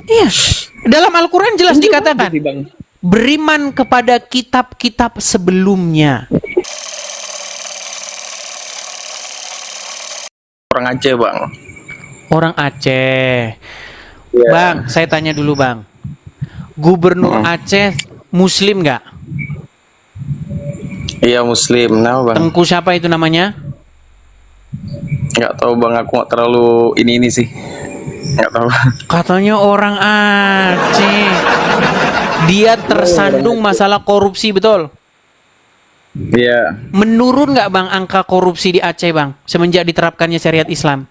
Iya. Dalam Al-Quran jelas dikatakan, sih, Bang. beriman kepada kitab-kitab sebelumnya. Orang Aceh, Bang. Orang Aceh. Iya. Bang, saya tanya dulu Bang. Gubernur Aceh Muslim nggak? Iya, Muslim. Nah, Bang. Tengku siapa itu namanya? Nggak tahu, Bang. Aku nggak terlalu ini sih. Nggak tahu. Katanya orang Aceh. Dia tersandung masalah korupsi, betul? Iya. Menurun nggak Bang angka korupsi di Aceh Bang semenjak diterapkannya syariat Islam?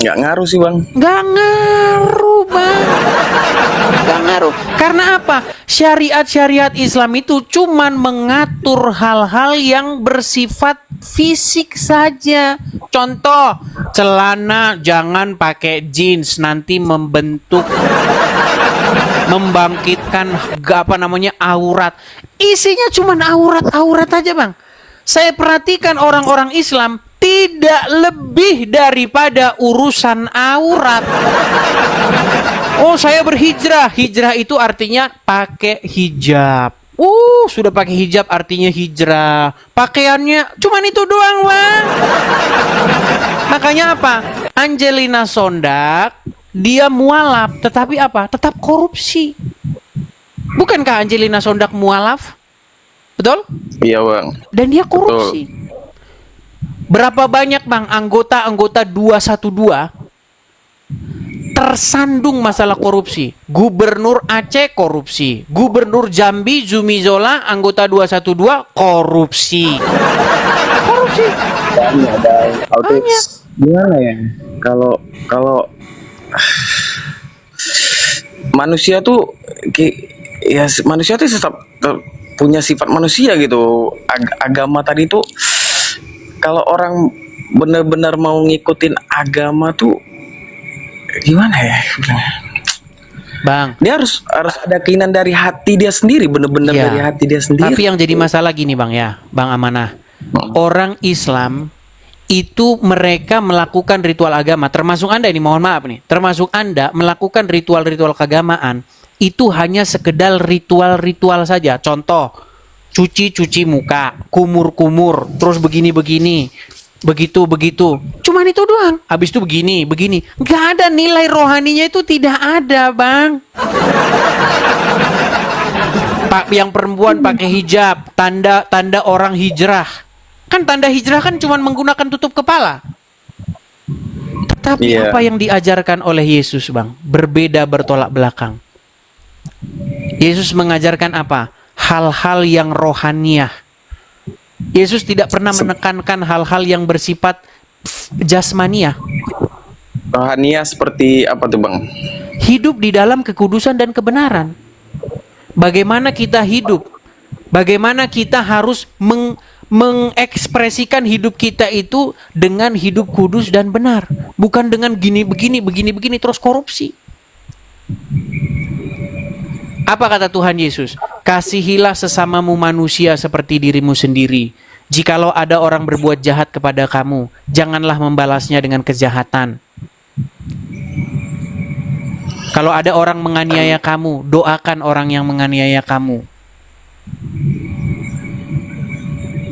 Nggak ngaruh sih, Bang. Nggak ngaruh Bang. Nggak ngaruh. Karena apa? Syariat-syariat Islam itu cuman mengatur hal-hal yang bersifat fisik saja. Contoh, celana jangan pakai jeans, nanti membentuk, membangkitkan aurat. Isinya cuman aurat-aurat aja Bang. Saya perhatikan orang-orang Islam tidak lebih daripada urusan aurat. Oh, saya berhijrah. Hijrah itu artinya pakai hijab. Sudah pakai hijab artinya hijrah. Pakaiannya cuman itu doang, Bang. Makanya apa? Angelina Sondak dia mualaf, tetapi apa? Tetap korupsi. Bukankah Angelina Sondak mualaf? Betul? Iya, Bang. Dan dia korupsi. Betul. Berapa banyak Bang anggota-anggota 212 tersandung masalah korupsi? Gubernur Aceh korupsi, Gubernur Jambi Zumi Zola anggota 212 korupsi. Korupsi. Banyak. Gimana ya? Kalau manusia tuh manusia tuh tetap punya sifat manusia gitu. Agama tadi tuh kalau orang benar-benar mau ngikutin agama tuh gimana ya? Bang, dia harus ada keinginan dari hati dia sendiri, benar-benar dari hati dia sendiri. Tapi yang jadi masalah gini Bang ya, Bang Amanah. Orang Islam itu mereka melakukan ritual agama, termasuk Anda ini, mohon maaf nih, termasuk Anda melakukan ritual-ritual keagamaan itu hanya sekedar ritual-ritual saja. Contoh, cuci muka, kumur, terus begini, begitu. Cuman itu doang. Habis itu begini. Nggak ada nilai rohaninya, itu tidak ada, Bang. Pak, yang perempuan pakai hijab, tanda orang hijrah. Kan tanda hijrah kan cuman menggunakan tutup kepala. Tetapi apa yang diajarkan oleh Yesus, Bang? Berbeda, bertolak belakang. Yesus mengajarkan apa? Hal-hal yang rohaniah. Yesus tidak pernah menekankan hal-hal yang bersifat jasmaniah. Rohaniah seperti apa tuh Bang? Hidup di dalam kekudusan dan kebenaran. Bagaimana kita hidup? Bagaimana kita harus mengekspresikan hidup kita itu dengan hidup kudus dan benar. Bukan dengan begini terus korupsi. Apa kata Tuhan Yesus? Kasihilah sesamamu manusia seperti dirimu sendiri. Jikalau ada orang berbuat jahat kepada kamu, janganlah membalasnya dengan kejahatan. Kalau ada orang menganiaya kamu, doakan orang yang menganiaya kamu.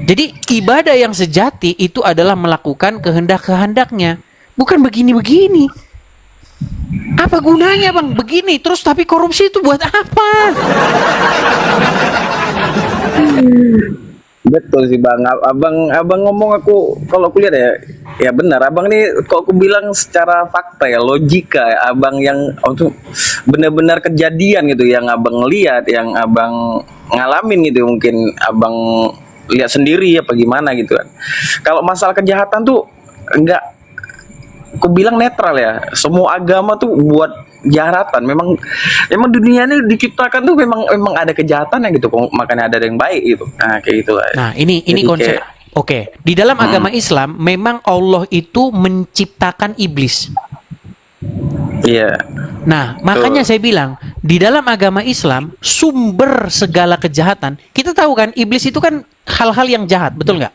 Jadi ibadah yang sejati itu adalah melakukan kehendak-kehendaknya. Bukan begini-begini. Apa gunanya Bang begini terus tapi korupsi itu buat apa? Betul sih Bang. Abang ngomong kalau aku lihat ya benar. Abang ini kok aku bilang secara fakta ya, logika ya. Abang yang benar-benar kejadian gitu yang abang lihat, yang abang ngalamin gitu, mungkin abang lihat sendiri apa gimana gitu kan. Kalau masalah kejahatan tuh enggak, aku bilang netral ya. Semua agama tuh buat kejahatan. Memang dunia ini diciptakan tuh memang ada kejahatannya gitu. Makanya ada yang baik gitu. Nah, kayak gitu lah. Nah, ini konsep. Oke, di dalam agama Islam memang Allah itu menciptakan iblis. Iya. Nah, makanya saya bilang di dalam agama Islam sumber segala kejahatan, kita tahu kan iblis itu kan hal-hal yang jahat, betul nggak?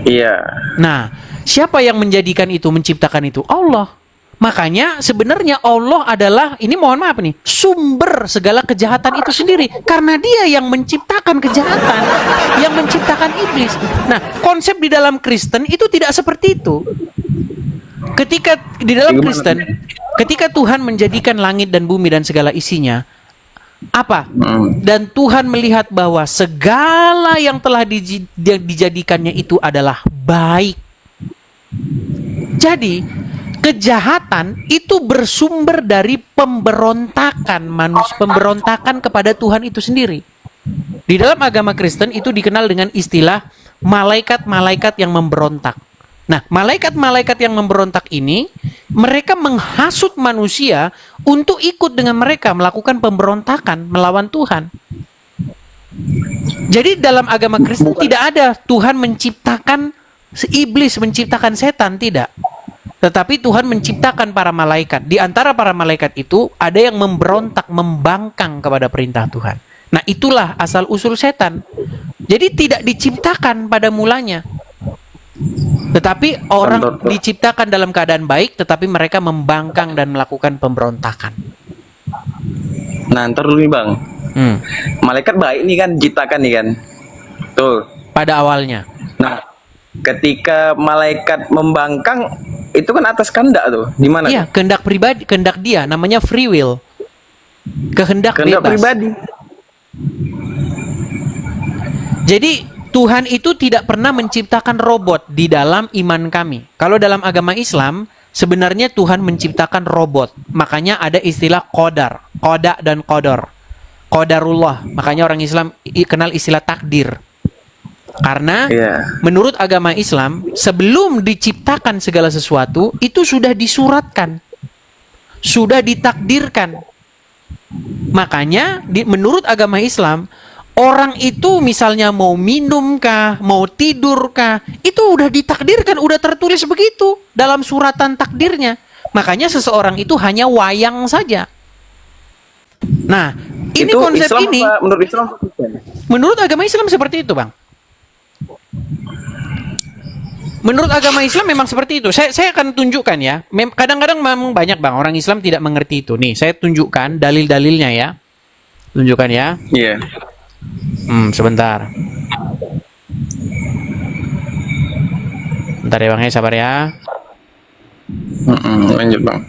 Iya. Nah, Siapa yang menjadikan itu, menciptakan itu? Allah. Makanya sebenarnya Allah adalah, ini mohon maaf nih, sumber segala kejahatan itu sendiri. Karena dia yang menciptakan kejahatan, yang menciptakan iblis. Nah, konsep di dalam Kristen itu tidak seperti itu. Ketika di dalam Kristen, ketika Tuhan menjadikan langit dan bumi dan segala isinya, apa? Dan Tuhan melihat bahwa segala yang telah dijadikannya itu adalah baik. Jadi, kejahatan itu bersumber dari pemberontakan manusia, pemberontakan kepada Tuhan itu sendiri. Di dalam agama Kristen itu dikenal dengan istilah malaikat-malaikat yang memberontak. Nah, malaikat-malaikat yang memberontak ini, mereka menghasut manusia untuk ikut dengan mereka melakukan pemberontakan melawan Tuhan. Jadi dalam agama Kristen tidak ada Tuhan menciptakan iblis, menciptakan setan, tidak. Tetapi Tuhan menciptakan para malaikat. Di antara para malaikat itu ada yang memberontak, membangkang kepada perintah Tuhan. Nah, itulah asal-usul setan. Jadi tidak diciptakan pada mulanya. Tetapi orang diciptakan dalam keadaan baik, tetapi mereka membangkang dan melakukan pemberontakan. Nah, ntar dulu nih Bang. Malaikat baik nih kan, ciptakan nih kan. Tuh. Pada awalnya. Nah, ketika malaikat membangkang, itu kan atas kehendak tuh. Gimana? Iya, kehendak pribadi, kehendak dia, namanya free will. Kehendak bebas. Pribadi. Jadi Tuhan itu tidak pernah menciptakan robot di dalam iman kami. Kalau dalam agama Islam, sebenarnya Tuhan menciptakan robot. Makanya ada istilah qadar, qada dan qadar. Qadarullah. Makanya orang Islam kenal istilah takdir. Karena menurut agama Islam, sebelum diciptakan segala sesuatu, itu sudah disuratkan. Sudah ditakdirkan. Makanya menurut agama Islam, orang itu misalnya mau minum kah, mau tidur kah, itu udah ditakdirkan, udah tertulis begitu dalam suratan takdirnya. Makanya seseorang itu hanya wayang saja. Nah, ini itu konsep Islam ini. Apa, menurut Islam? Menurut agama Islam seperti itu, Bang. Menurut agama Islam memang seperti itu. Saya akan tunjukkan ya. Kadang-kadang memang banyak Bang orang Islam tidak mengerti itu. Nih, saya tunjukkan dalil-dalilnya ya. Tunjukkan ya. Iya. Sebentar. Bentar ya Bang, ya sabar ya. Lanjut Bang.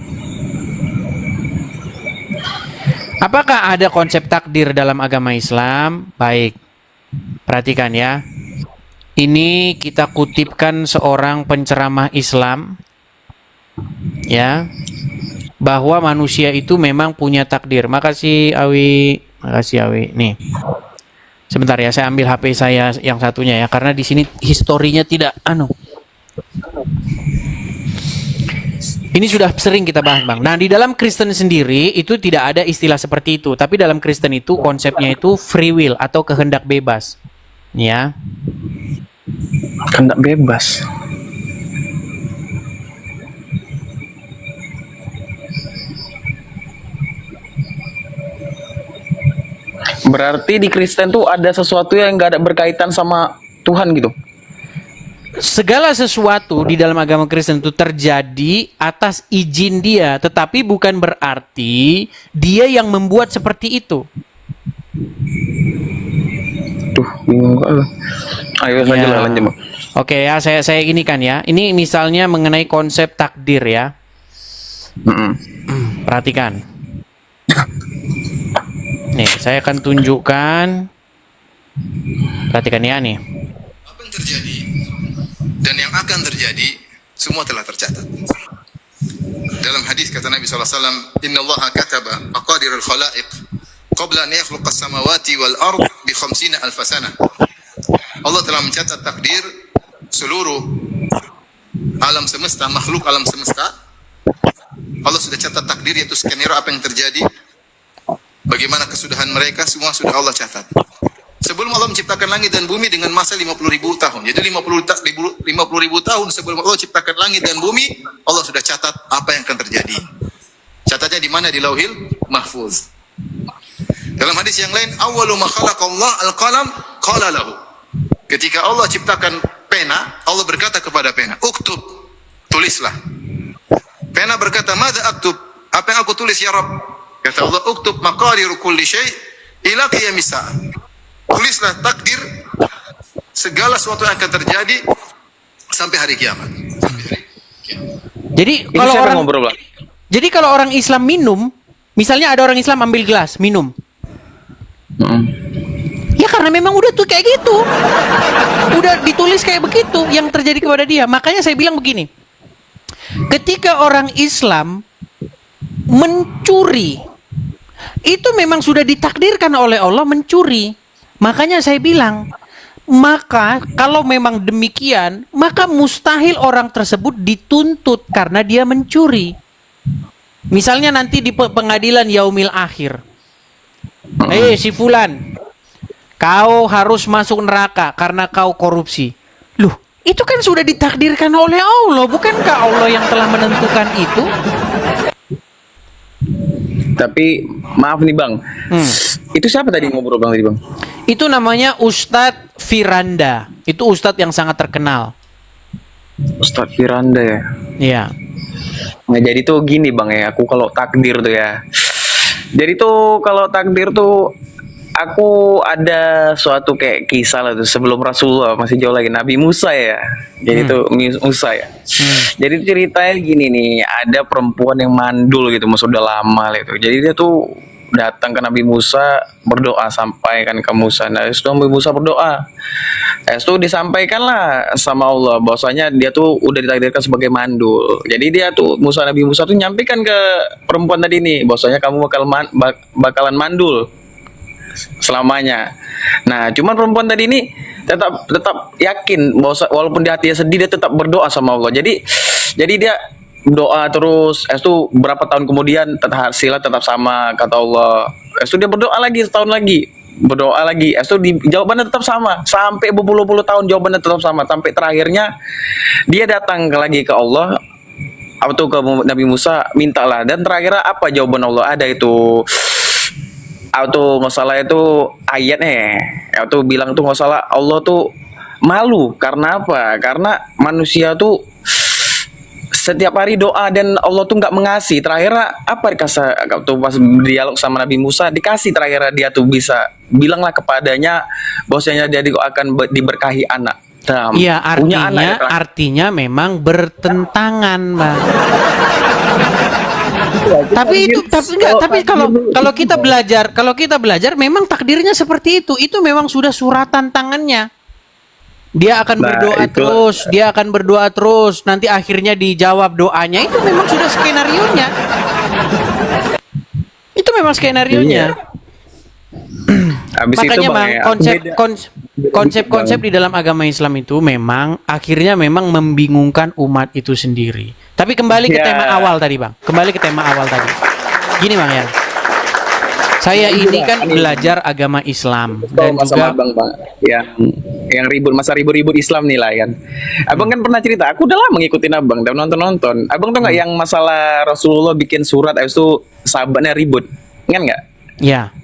Apakah ada konsep takdir dalam agama Islam? Baik. Perhatikan ya. Ini kita kutipkan seorang penceramah Islam ya, bahwa manusia itu memang punya takdir. Makasih Awi, makasih Awi. Nih. Sebentar ya, saya ambil HP saya yang satunya ya, karena di sini historinya tidak Ini sudah sering kita bahas, Bang. Nah, di dalam Kristen sendiri itu tidak ada istilah seperti itu, tapi dalam Kristen itu konsepnya itu free will atau kehendak bebas. Ya. Kehendak bebas. Berarti di Kristen tuh ada sesuatu yang nggak ada berkaitan sama Tuhan gitu. Segala sesuatu di dalam agama Kristen itu terjadi atas izin dia, tetapi bukan berarti dia yang membuat seperti itu. Tuh, bingung kok. Ayo saja lah lanjut. Oke ya, saya ini kan ya. Ini misalnya mengenai konsep takdir ya. Perhatikan. Nih, saya akan tunjukkan. Perhatikan ya nih. Apa yang terjadi dan yang akan terjadi semua telah tercatat. Dalam hadis kata Nabi SAW, Inna Allah kataba aqadir al-khalaiq qabla an yakhluqa as-samawati wal ard bi 50,000 sana. Allah telah mencatat takdir seluruh alam semesta, makhluk alam semesta. Allah sudah catat takdir, yaitu skenario apa yang terjadi, bagaimana kesudahan mereka, semua sudah Allah catat. Sebelum Allah menciptakan langit dan bumi dengan masa 50.000 tahun. Jadi 50.000 tahun sebelum Allah ciptakan langit dan bumi, Allah sudah catat apa yang akan terjadi. Catatnya di mana? Di Lauhil Mahfuz. Dalam hadis yang lain, awwalu ma khalaqallah al-qalam qala lahu. Ketika Allah ciptakan pen, pena, Allah berkata kepada pena, "Uktub, tulislah." Pena berkata, "Madza aktub?" Apa yang aku tulis ya Rabb? Kata Allah, "Uktub maqadir kulli syai' ila qiyamis sa'ah." Tulislah takdir segala sesuatu yang akan terjadi sampai hari kiamat. Jadi Ini kalau siapa orang ngobrol, Bang? Jadi kalau orang Islam minum, misalnya ada orang Islam ambil gelas, minum. Ya karena memang udah tuh kayak gitu. Udah ditulis kayak begitu yang terjadi kepada dia. Makanya saya bilang begini. Ketika orang Islam mencuri, itu memang sudah ditakdirkan oleh Allah mencuri. Makanya saya bilang, maka kalau memang demikian, maka mustahil orang tersebut dituntut karena dia mencuri. Misalnya nanti di pengadilan yaumil akhir. Si fulan, kau harus masuk neraka karena kau korupsi. Loh, itu kan sudah ditakdirkan oleh Allah, bukankah Allah yang telah menentukan itu? Tapi maaf nih Bang, itu siapa tadi ngobrol Bang tadi Bang? Itu namanya Ustadz Firanda. Itu Ustadz yang sangat terkenal. Ustadz Firanda ya. Iya. Nah jadi tuh gini Bang ya, aku kalau takdir tuh ya. Jadi tuh kalau takdir tuh aku ada suatu kayak kisah lah tuh sebelum Rasulullah, masih jauh lagi, Nabi Musa ya. Jadi tuh Musa ya. Jadi ceritanya gini nih, ada perempuan yang mandul gitu, maksud udah lama gitu. Jadi dia tuh datang ke Nabi Musa, berdoa, sampaikan ke Musa. Nah, itu Nabi Musa berdoa. Itu disampaikanlah sama Allah bahwasanya dia tuh udah ditakdirkan sebagai mandul. Jadi dia tuh Nabi Musa tuh nyampaikan ke perempuan tadi nih bahwasanya kamu bakalan mandul selamanya. Nah, cuman perempuan tadi ini tetap yakin bahwa walaupun di hatinya sedih, dia tetap berdoa sama Allah. Jadi dia doa terus. Itu berapa tahun kemudian hasilnya tetap sama kata Allah. Itu dia berdoa lagi setahun lagi, berdoa lagi. Itu jawabannya tetap sama sampai berpuluh-puluh tahun, jawabannya tetap sama sampai terakhirnya dia datang lagi ke Allah atau ke Nabi Musa, mintalah. Dan terakhirnya apa jawaban Allah? Ada itu atau nggak salah itu ayatnya, atau bilang tuh nggak salah Allah tuh malu karena apa? Karena manusia tuh setiap hari doa dan Allah tuh nggak mengasih. Terakhir apa dikasih tuh pas dialog sama Nabi Musa, dikasih terakhir dia tuh bisa bilanglah kepadanya bahwasanya dia akan diberkahi anak. Iya, artinya memang bertentangan, Bang. Tapi kalau kita belajar memang takdirnya seperti itu. Itu memang sudah suratan tangannya. Dia akan berdoa terus, nanti akhirnya dijawab doanya. Itu memang sudah skenarionya. Itu memang skenarionya. Makanya Bang, konsep-konsep di dalam agama Islam itu memang akhirnya memang membingungkan umat itu sendiri. Tapi kembali ke tema awal tadi, Bang. Gini, Bang ya. Saya ini kan belajar agama Islam dan juga Bang, yang masa ribut-ribut Islam nih lah kan. Abang kan pernah cerita, aku udah lama ngikutin Abang dan nonton. Abang tuh nggak yang masalah Rasulullah bikin surat itu sahabatnya ribut, kan nggak? Ya.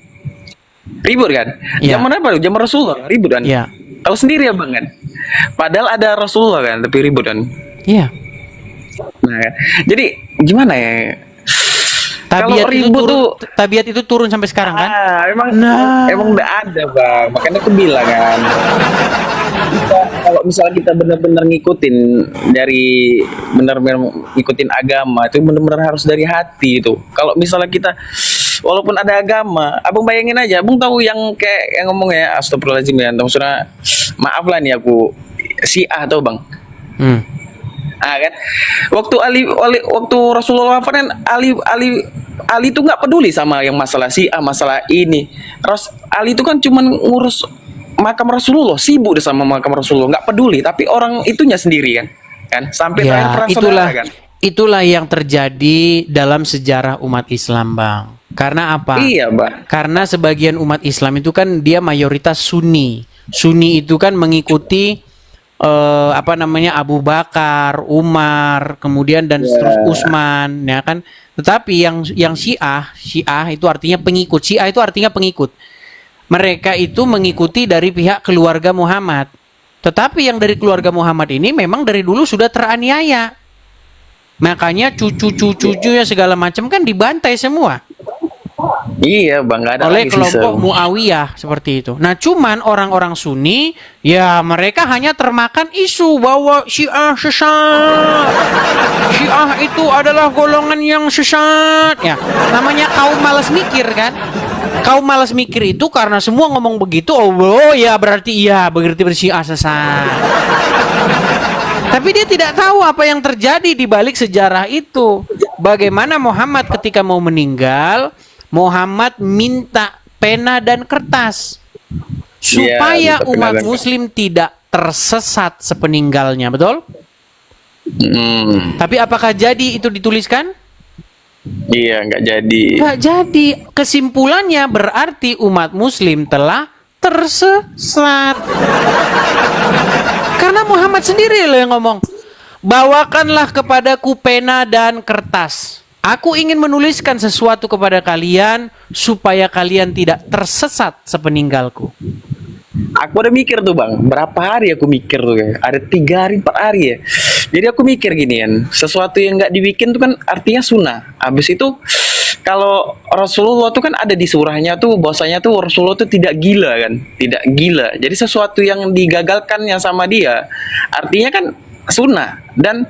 Ribut kan? Ya. Zaman apa? Zaman Rasulullah ribut kan? Ya. Tahu sendiri Abang kan? Padahal ada Rasulullah kan, tapi ribut kan? Iya. Nah, jadi gimana ya? Tabiat itu turun sampai sekarang kan? Emang udah ada Bang. Makanya aku bilang kan. Kalau misalnya kita benar-benar ngikutin ngikutin agama itu benar-benar harus dari hati itu. Kalau misalnya kita walaupun ada agama, Abang bayangin aja, Abang tahu yang kayak yang ngomong ya, astagfirullahaladzim ya, maksudnya maaf lah nih aku Syiah tau Bang. Kan waktu Rasulullah wafat kan Ali itu nggak peduli sama yang masalah Syiah, masalah ini. Ali itu kan cuman ngurus makam Rasulullah, sibuk deh sama makam Rasulullah, nggak peduli. Tapi orang itunya sendiri kan sampai terakhir perang saudara kan. Itulah yang terjadi dalam sejarah umat Islam, Bang. Karena apa? Iya, Bang. Karena sebagian umat Islam itu kan dia mayoritas Sunni. Sunni itu kan mengikuti Abu Bakar, Umar, kemudian dan seterusnya Utsman, ya kan. Tetapi yang Syiah itu artinya pengikut. Syiah itu artinya pengikut. Mereka itu mengikuti dari pihak keluarga Muhammad. Tetapi yang dari keluarga Muhammad ini memang dari dulu sudah teraniaya. Makanya cucu-cucunya segala macam kan dibantai semua Iya bang, nggak ada oleh lagi kelompok sisa. Muawiyah seperti itu. Nah, cuman orang-orang Sunni ya mereka hanya termakan isu bahwa Syiah sesat. Syiah itu adalah golongan yang sesat. Ya, namanya kaum malas mikir kan. Kaum malas mikir itu karena semua ngomong begitu, oh ya berarti iya, berarti Syiah sesat. Tapi dia tidak tahu apa yang terjadi di balik sejarah itu. Bagaimana Muhammad ketika mau meninggal, Muhammad minta pena dan kertas supaya minta pena umat dan kertas. muslim tidak tersesat sepeninggalnya, betul? Tapi apakah jadi itu dituliskan? Iya, nggak jadi. Nggak jadi. Kesimpulannya berarti umat muslim telah tersesat. Karena Muhammad sendiri loh yang ngomong, bawakanlah kepadaku pena dan kertas. Aku ingin menuliskan sesuatu kepada kalian supaya kalian tidak tersesat sepeninggalku. Aku udah mikir tuh bang, berapa hari aku mikir tuh ya. Ada 3 hari, 4 hari ya. Jadi aku mikir ginian, sesuatu yang nggak dibikin tuh kan artinya sunnah. Habis itu kalau Rasulullah tuh kan ada di surahnya tuh bahwasanya tuh Rasulullah tuh tidak gila kan, tidak gila. Jadi sesuatu yang digagalkan yang sama dia, artinya kan sunnah. Dan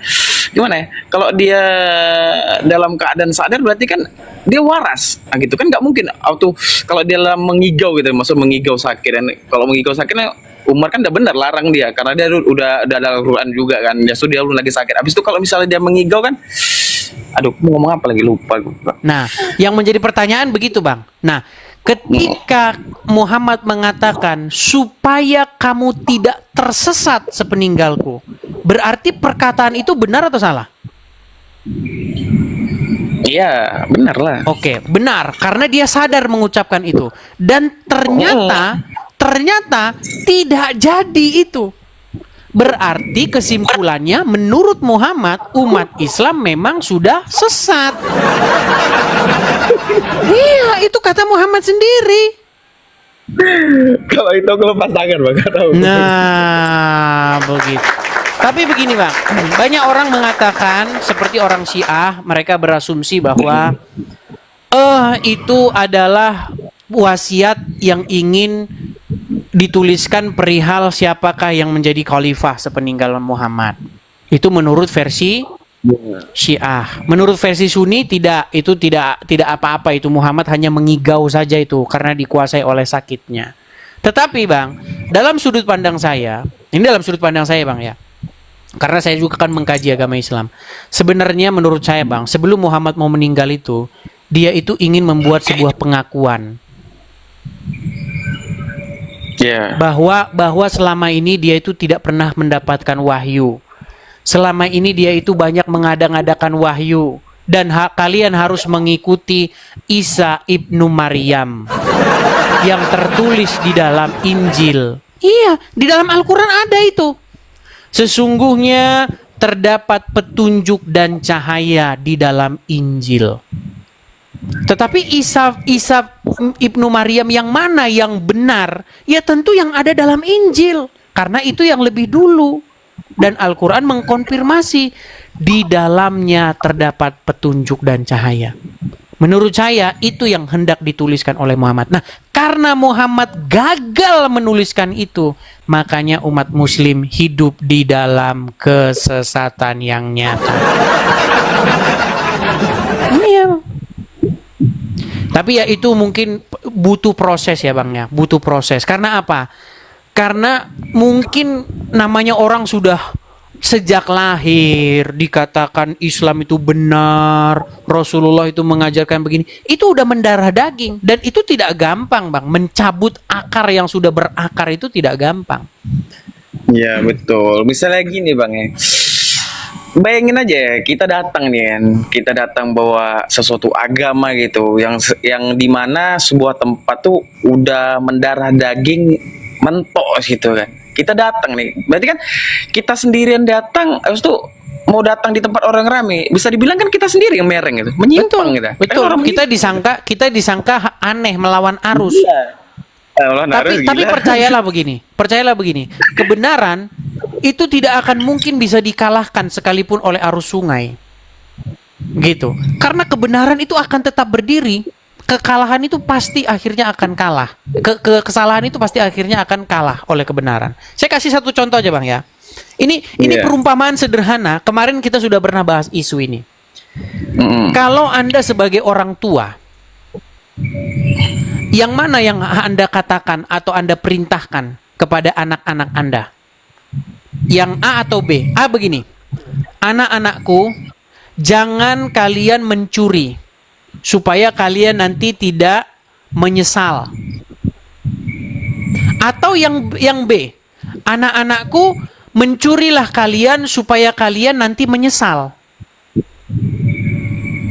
gimana ya? Kalau dia dalam keadaan sadar berarti kan dia waras. Nah, gitu kan nggak mungkin auto kalau dia mengigau gitu, maksud mengigau sakit. Dan kalau mengigau sakitnya Umar kan udah benar larang dia karena dia udah ada Al-Qur'an juga kan. Ya sudah dia belum lagi sakit. Habis itu kalau misalnya dia mengigau kan, aduh mau ngomong apa lagi lupa gue. Nah, yang menjadi pertanyaan begitu, Bang. Nah, ketika Muhammad mengatakan supaya kamu tidak tersesat sepeninggalku, berarti perkataan itu benar atau salah? Iya, benar lah. Oke, benar karena dia sadar mengucapkan itu dan ternyata tidak jadi itu. Berarti kesimpulannya menurut Muhammad umat Islam memang sudah sesat. Iya, itu kata Muhammad sendiri. Kalau itu aku lepas tangan bang, nggak tahu. Nah, begitu. Tapi begini bang, banyak orang mengatakan seperti orang Syiah, mereka berasumsi bahwa itu adalah wasiat yang ingin dituliskan perihal siapakah yang menjadi khalifah sepeninggal Muhammad. Itu menurut versi Syiah. Menurut versi Sunni tidak, itu tidak apa-apa, itu Muhammad hanya mengigau saja itu karena dikuasai oleh sakitnya. Tetapi bang, dalam sudut pandang saya, ini dalam sudut pandang saya bang ya. Karena saya juga kan mengkaji agama Islam. Sebenarnya menurut saya bang, sebelum Muhammad mau meninggal itu, dia itu ingin membuat sebuah pengakuan. Yeah. Bahwa selama ini dia itu tidak pernah mendapatkan wahyu. Selama ini dia itu banyak mengada-ngadakan wahyu. Dan kalian harus mengikuti Isa ibnu Maryam yang tertulis di dalam Injil. Iya, di dalam Al-Quran ada itu. Sesungguhnya terdapat petunjuk dan cahaya di dalam Injil. Tetapi Isa ibnu Maryam yang mana yang benar? Ya tentu yang ada dalam Injil. Karena itu yang lebih dulu. Dan Al-Quran mengkonfirmasi di dalamnya terdapat petunjuk dan cahaya. Menurut saya itu yang hendak dituliskan oleh Muhammad. Nah, karena Muhammad gagal menuliskan itu, makanya umat muslim hidup di dalam kesesatan yang nyata. Iya. Tapi ya itu mungkin butuh proses ya Bang ya, butuh proses. Karena apa? Karena mungkin namanya orang sudah sejak lahir dikatakan Islam itu benar, Rasulullah itu mengajarkan begini, itu udah mendarah daging dan itu tidak gampang Bang. Mencabut akar yang sudah berakar itu tidak gampang. Ya betul. Misalnya gini bang ya, bayangin aja ya, kita datang nih kan, kita datang bawa sesuatu agama gitu, yang dimana sebuah tempat tuh udah mendarah daging mentok gitu kan. Kita datang nih, berarti kan kita sendirian datang, habis itu mau datang di tempat orang rame, bisa dibilang kan kita sendiri yang mereng gitu, menyimpang kita. Betul. Kan orang Kita disangka aneh melawan arus. Iya. Allah harus Tapi gila. percayalah begini, kebenaran itu tidak akan mungkin bisa dikalahkan sekalipun oleh arus sungai, gitu. Karena kebenaran itu akan tetap berdiri, kekalahan itu pasti akhirnya akan kalah, kesalahan itu pasti akhirnya akan kalah oleh kebenaran. Saya kasih satu contoh aja bang ya. Ini Iya. perumpamaan sederhana. Kemarin kita sudah pernah bahas isu ini. Mm-mm. Kalau Anda sebagai orang tua, yang mana yang Anda katakan atau Anda perintahkan kepada anak-anak Anda? Yang A atau B? A begini, anak-anakku, jangan kalian mencuri, supaya kalian nanti tidak menyesal. Atau yang B, anak-anakku, mencurilah kalian supaya kalian nanti menyesal.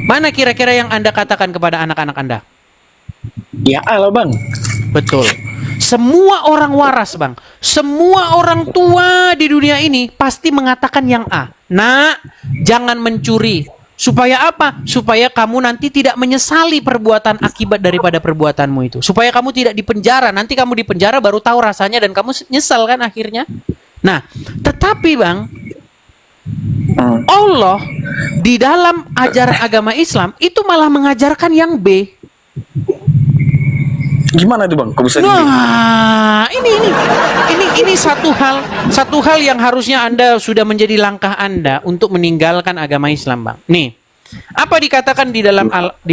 Mana kira-kira yang Anda katakan kepada anak-anak Anda? Ya Allah bang. Betul. Semua orang waras, bang. Semua orang tua di dunia ini pasti mengatakan yang A. Nak, jangan mencuri. Supaya apa? Supaya kamu nanti tidak menyesali perbuatan akibat daripada perbuatanmu itu. Supaya kamu tidak dipenjara. Nanti kamu dipenjara baru tahu rasanya dan kamu nyesal kan akhirnya. Nah, tetapi bang, Allah di dalam ajaran agama Islam itu malah mengajarkan yang B. Gimana tuh bang? Kok bisa gini? Nah, ini satu hal yang harusnya Anda sudah menjadi langkah Anda untuk meninggalkan agama Islam, Bang. Nih, apa dikatakan di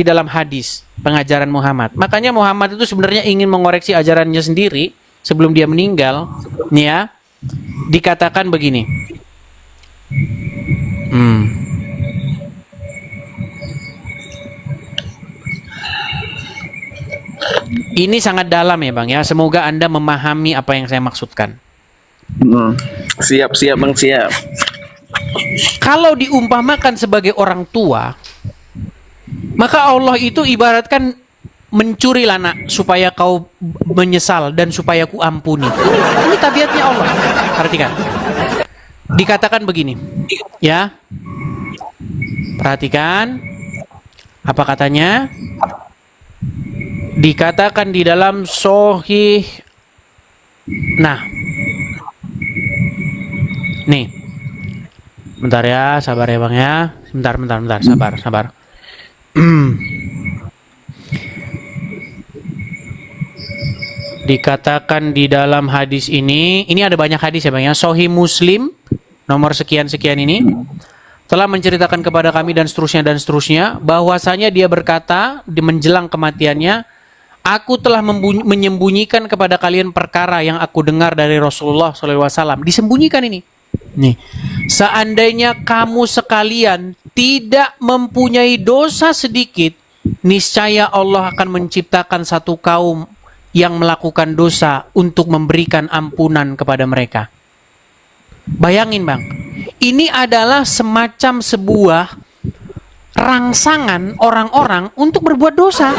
dalam hadis pengajaran Muhammad? Makanya Muhammad itu sebenarnya ingin mengoreksi ajarannya sendiri sebelum dia meninggal, nih ya. Dikatakan begini. Ini sangat dalam ya Bang ya. Semoga Anda memahami apa yang saya maksudkan. Siap bang, siap. Kalau diumpamakan sebagai orang tua, maka Allah itu ibaratkan mencurilah nak supaya kau menyesal dan supaya ku ampuni. Ini tabiatnya Allah. Perhatikan. Dikatakan begini, ya. Perhatikan apa katanya? Dikatakan di dalam Sahih. Nah, nih, bentar ya, sabar ya bang ya, bentar, sabar. Dikatakan di dalam hadis ini ada banyak hadis ya bang ya. Sahih Muslim nomor sekian ini telah menceritakan kepada kami dan seterusnya bahwasanya dia berkata di menjelang kematiannya, aku telah menyembunyikan kepada kalian perkara yang aku dengar dari Rasulullah SAW. Disembunyikan ini. Nih, seandainya kamu sekalian tidak mempunyai dosa sedikit, niscaya Allah akan menciptakan satu kaum yang melakukan dosa untuk memberikan ampunan kepada mereka. Bayangin bang, ini adalah semacam sebuah rangsangan orang-orang untuk berbuat dosa.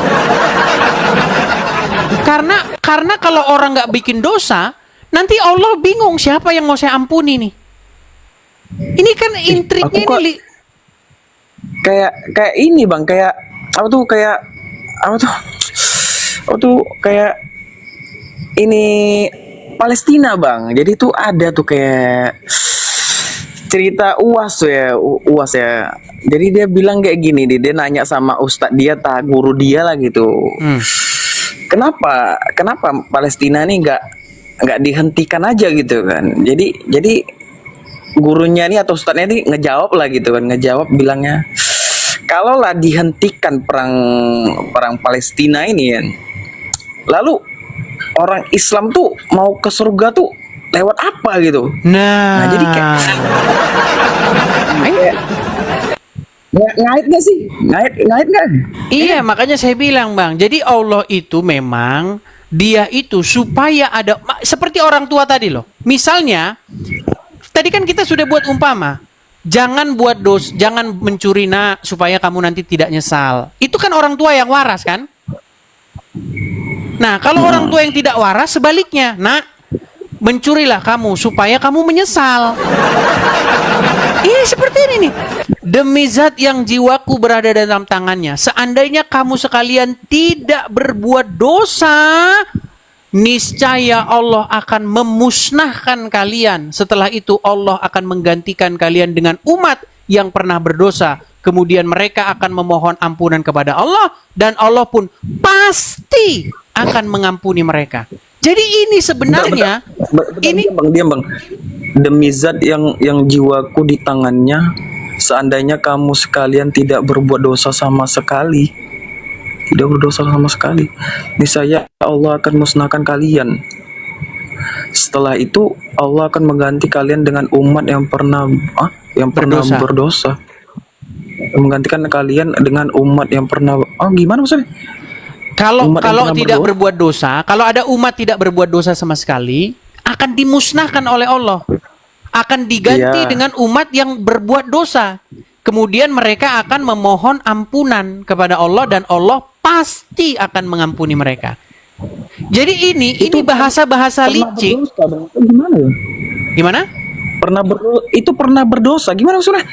Karena kalau orang nggak bikin dosa, nanti Allah bingung siapa yang mau saya ampuni nih. Ini kan intriknya ini. Kayak ini bang, kayak apa tuh kayak ini Palestina bang. Jadi tuh ada tuh kayak cerita UAS ya. Jadi dia bilang kayak gini, dia nanya sama ustadz dia, guru dia lah gitu. Kenapa Palestina nih nggak dihentikan aja gitu kan? Jadi gurunya nih atau ustadznya nih ngejawab lah gitu kan, bilangnya, kalaulah dihentikan perang Palestina ini kan, lalu orang Islam tuh mau ke surga tuh lewat apa gitu? Nah jadi kayak ngait nggak sih? Ngait nggak? Iya, makanya saya bilang bang. Jadi Allah itu memang dia itu supaya ada seperti orang tua tadi loh. Misalnya, tadi kan kita sudah buat umpama, jangan buat jangan mencuri nak supaya kamu nanti tidak nyesal. Itu kan orang tua yang waras kan? Nah, kalau orang tua yang tidak waras sebaliknya, nak, mencurilah kamu supaya kamu menyesal. Ini seperti ini nih. Demi zat yang jiwaku berada dalam tangannya, seandainya kamu sekalian tidak berbuat dosa, niscaya Allah akan memusnahkan kalian. Setelah itu Allah akan menggantikan kalian dengan umat yang pernah berdosa. Kemudian mereka akan memohon ampunan kepada Allah, dan Allah pun pasti akan mengampuni mereka. Jadi ini sebenarnya ini diam bang. Demi zat yang jiwaku di tangannya, seandainya kamu sekalian tidak berbuat dosa sama sekali, niscaya Allah akan musnahkan kalian. Setelah itu Allah akan mengganti kalian dengan umat yang pernah berdosa. Menggantikan kalian dengan umat yang pernah gimana maksudnya? Kalau tidak berbuat dosa, kalau ada umat tidak berbuat dosa sama sekali, akan dimusnahkan oleh Allah. Akan diganti dengan umat yang berbuat dosa. Kemudian mereka akan memohon ampunan kepada Allah, dan Allah pasti akan mengampuni mereka. Jadi ini bahasa-bahasa licik. Gimana ya? Gimana? Pernah berdosa. Gimana maksudnya?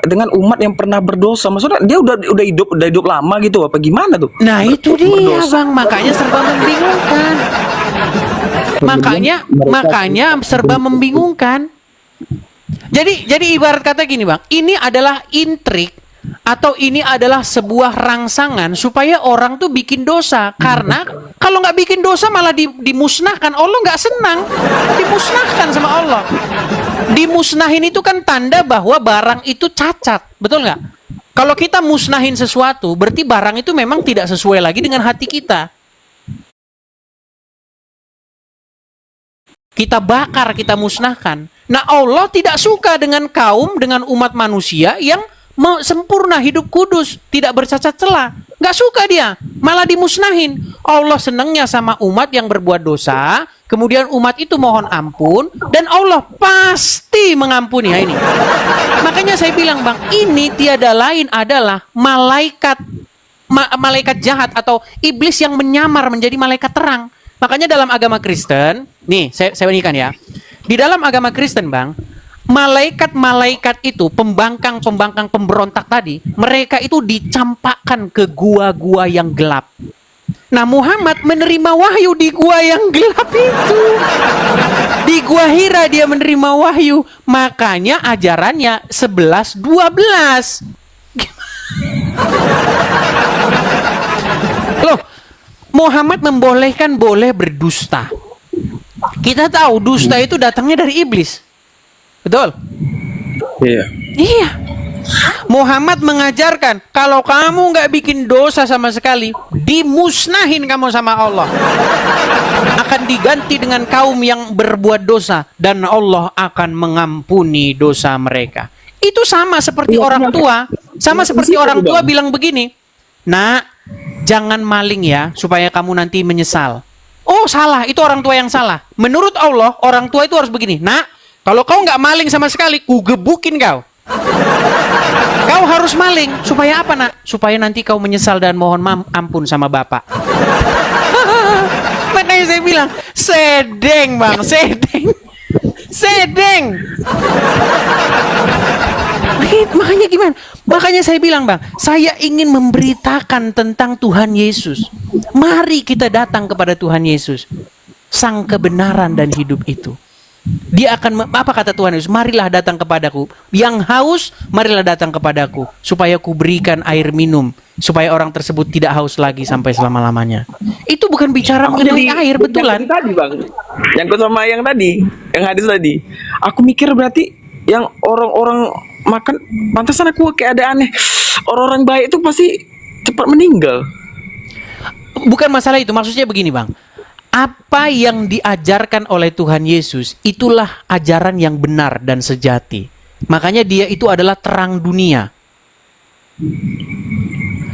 Dengan umat yang pernah berdosa, maksudnya dia udah hidup lama gitu apa gimana tuh? Nah, itu dia bang, makanya serba membingungkan. Makanya serba membingungkan. Jadi ibarat kata gini bang, ini adalah intrik atau ini adalah sebuah rangsangan supaya orang tuh bikin dosa. Karena kalau nggak bikin dosa malah dimusnahkan. Allah nggak senang dimusnahkan sama Allah. Dimusnahin itu kan tanda bahwa barang itu cacat, betul nggak? Kalau kita musnahin sesuatu, berarti barang itu memang tidak sesuai lagi dengan hati kita. Kita bakar, kita musnahkan. Nah, Allah tidak suka dengan umat manusia yang sempurna, hidup kudus, tidak bercacat celah. Nggak suka dia, malah dimusnahin. Allah senangnya sama umat yang berbuat dosa, kemudian umat itu mohon ampun, dan Allah pasti mengampuni. Nah, ini. Makanya saya bilang bang, ini tiada lain adalah malaikat jahat atau iblis yang menyamar menjadi malaikat terang. Makanya dalam agama Kristen, nih saya berikan ya. Di dalam agama Kristen bang, malaikat-malaikat itu, pembangkang pemberontak tadi, mereka itu dicampakkan ke gua-gua yang gelap. Nah, Muhammad menerima wahyu di gua yang gelap itu. Di gua Hira dia menerima wahyu. Makanya ajarannya 11-12. Loh, Muhammad membolehkan boleh berdusta. Kita tahu dusta itu datangnya dari iblis. Betul? Iya. Iya. Muhammad mengajarkan kalau kamu nggak bikin dosa sama sekali, dimusnahin kamu sama Allah. Akan diganti dengan kaum yang berbuat dosa, dan Allah akan mengampuni dosa mereka. Itu sama seperti orang tua. Sama seperti orang tua bilang begini, "Nak, jangan maling ya, supaya kamu nanti menyesal." Oh, salah, itu orang tua yang salah. Menurut Allah, orang tua itu harus begini, "Nak, kalau kau nggak maling sama sekali, ku gebukin kau. Kau harus maling. Supaya apa, nak? Supaya nanti kau menyesal dan mohon ampun sama bapak." Makanya saya bilang, sedeng bang, sedeng. Makanya gimana? Makanya saya bilang bang, saya ingin memberitakan tentang Tuhan Yesus. Mari kita datang kepada Tuhan Yesus, sang kebenaran dan hidup itu. Dia akan, apa kata Tuhan Yesus? Marilah datang kepadaku. Yang haus, marilah datang kepadaku, supaya ku berikan air minum, supaya orang tersebut tidak haus lagi sampai selama-lamanya. Itu bukan bicara mengenai air, betulan. Yang tadi bang, yang sama yang tadi, yang hadis tadi. Aku mikir berarti yang orang-orang makan, pantesan aku kayak ada aneh. Orang-orang baik itu pasti cepat meninggal. Bukan masalah itu, maksudnya begini bang. Apa yang diajarkan oleh Tuhan Yesus, itulah ajaran yang benar dan sejati. Makanya dia itu adalah terang dunia.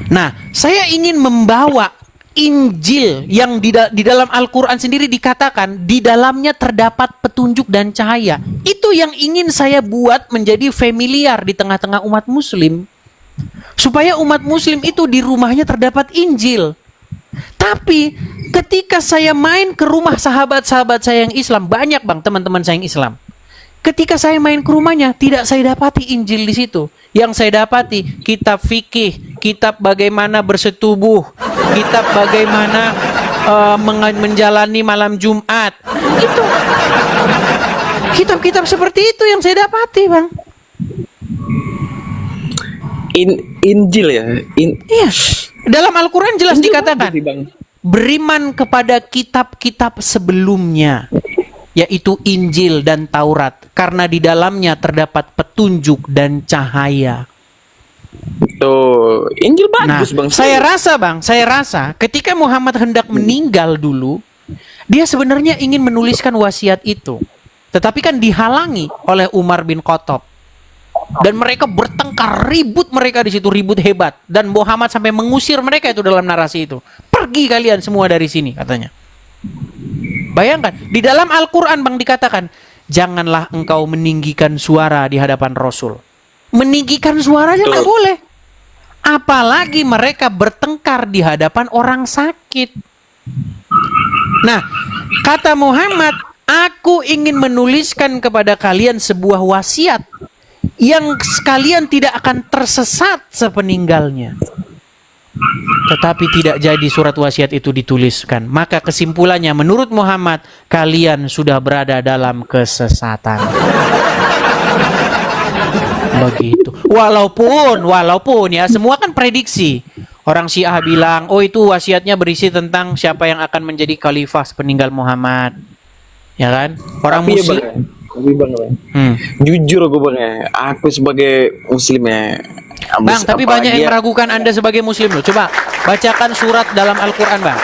Nah, saya ingin membawa Injil yang di dalam Al-Quran sendiri dikatakan, di dalamnya terdapat petunjuk dan cahaya. Itu yang ingin saya buat menjadi familiar di tengah-tengah umat muslim. Supaya umat muslim itu di rumahnya terdapat Injil. Tapi ketika saya main ke rumah sahabat-sahabat saya yang Islam, banyak bang teman-teman saya yang Islam. Ketika saya main ke rumahnya, tidak saya dapati Injil di situ. Yang saya dapati kitab fikih, kitab bagaimana bersetubuh, kitab bagaimana menjalani malam Jumat. Itu kitab-kitab seperti itu yang saya dapati, Bang. Injil ya. Iya. Dalam Al-Quran jelas Injil dikatakan, bagus sih, Bang. beriman kepada kitab-kitab sebelumnya, yaitu Injil dan Taurat, karena di dalamnya terdapat petunjuk dan cahaya. Tuh, Injil Nah, bagus, Bang. saya rasa ketika Muhammad hendak meninggal dulu, dia sebenarnya ingin menuliskan wasiat itu. Tetapi kan dihalangi oleh Umar bin Khattab. Dan mereka bertengkar, ribut mereka di situ, ribut hebat. Dan Muhammad sampai mengusir mereka itu dalam narasi itu. Pergi kalian semua dari sini, katanya. Bayangkan, di dalam Al-Quran, Bang, dikatakan, janganlah engkau meninggikan suara di hadapan Rasul. Meninggikan suaranya nggak boleh. Apalagi mereka bertengkar di hadapan orang sakit. Nah, kata Muhammad, aku ingin menuliskan kepada kalian sebuah wasiat yang sekalian tidak akan tersesat sepeninggalnya. Tetapi tidak jadi surat wasiat itu dituliskan. Maka kesimpulannya, menurut Muhammad, kalian sudah berada dalam kesesatan. Begitu. Walaupun ya, semua kan prediksi. Orang Syiah bilang, oh itu wasiatnya berisi tentang siapa yang akan menjadi khalifah sepeninggal Muhammad. Ya kan? Orang Tapi ya, Muslim. Bang, tapi Bang, Hmm. jujur aku, Bang, ya, aku sebagai Muslim ya. Bang, tapi banyak yang meragukan Anda sebagai Muslim loh. Coba bacakan surat dalam Al-Quran, Bang.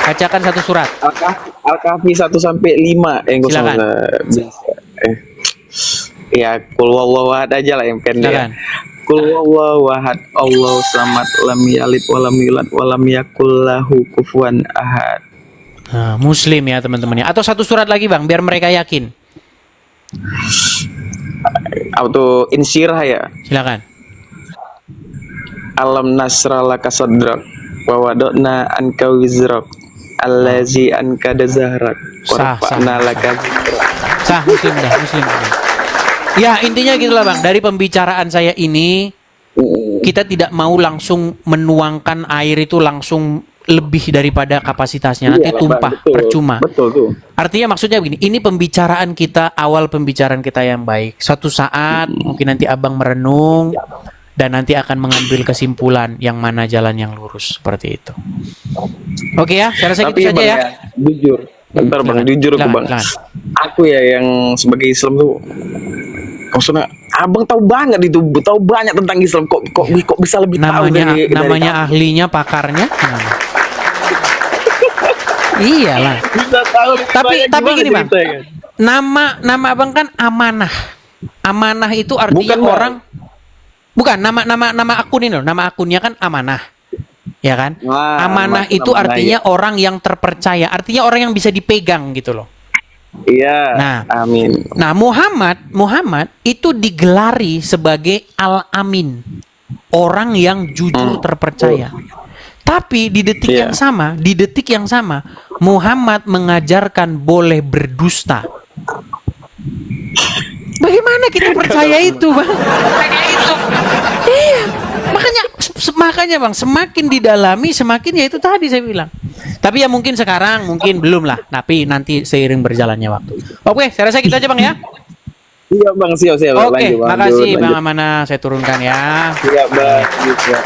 Bacakan satu surat. Al-Kahfi 1-5 yang gue Silakan. Ya, kul wallahu ahad aja lah yang pendek. Silakan. Kul wallahu ahad, Allahu samad, lam yalid walam yulad walam yakul lahu kufuwan ahad. Nah, Muslim ya teman-temannya. Atau satu surat lagi, Bang, biar mereka yakin. Auto insyirah ya. Silakan. Alam nasrah laka sadrak wa wada'na anka wizrak allazi anka dazahrak Sah, warfa'na sah, laka Sah, Muslim dah, Muslim. Ya, intinya gitulah, Bang. Dari pembicaraan saya ini, kita tidak mau langsung menuangkan air itu langsung lebih daripada kapasitasnya. Nanti Iya, tumpah, Bang, betul. percuma. Betul tuh. Artinya maksudnya begini, ini pembicaraan kita, awal pembicaraan kita yang baik. Suatu saat mungkin nanti Abang merenung dan nanti akan mengambil kesimpulan yang mana jalan yang lurus, seperti itu. Oke ya, saya rasa Tapi gitu saja Bang, ya. jujur. Bentar Bang, Silakan. jujur aku, Silakan, Bang. silakan. Aku ya yang sebagai Islam tuh, maksudnya Abang tahu banget itu, tahu banyak tentang Islam. Kok bisa lebih tahu dari Namanya kamu? ahlinya, pakarnya. Iyalah. Bisa tahu lebih banyak Tapi gimana gini, Bang. ceritanya? Nama Abang kan Amanah. Amanah itu artinya Bukan, Bang. orang. Bukan, nama akun ini loh. Nama akunnya kan Amanah. Ya kan? Wah, Amanah maksud itu amanah, artinya orang yang terpercaya. Artinya orang yang bisa dipegang gitu loh. Iya. Nah. Amin. Nah, Muhammad itu digelari sebagai Al-Amin. Orang yang jujur terpercaya. Tapi di detik Iya. yang sama, Muhammad mengajarkan boleh berdusta. Bagaimana kita percaya itu, Bang? Iya. Makanya Bang, semakin didalami semakin ya itu tadi saya bilang. Tapi ya mungkin sekarang mungkin belum lah, tapi nanti seiring berjalannya waktu. Oke, saya rasa gitu aja, Bang ya. Iya Bang, siap. Oke, Lanjut, makasih lanjut. Bang Amanah, saya turunkan ya. Siap Bang. Siap.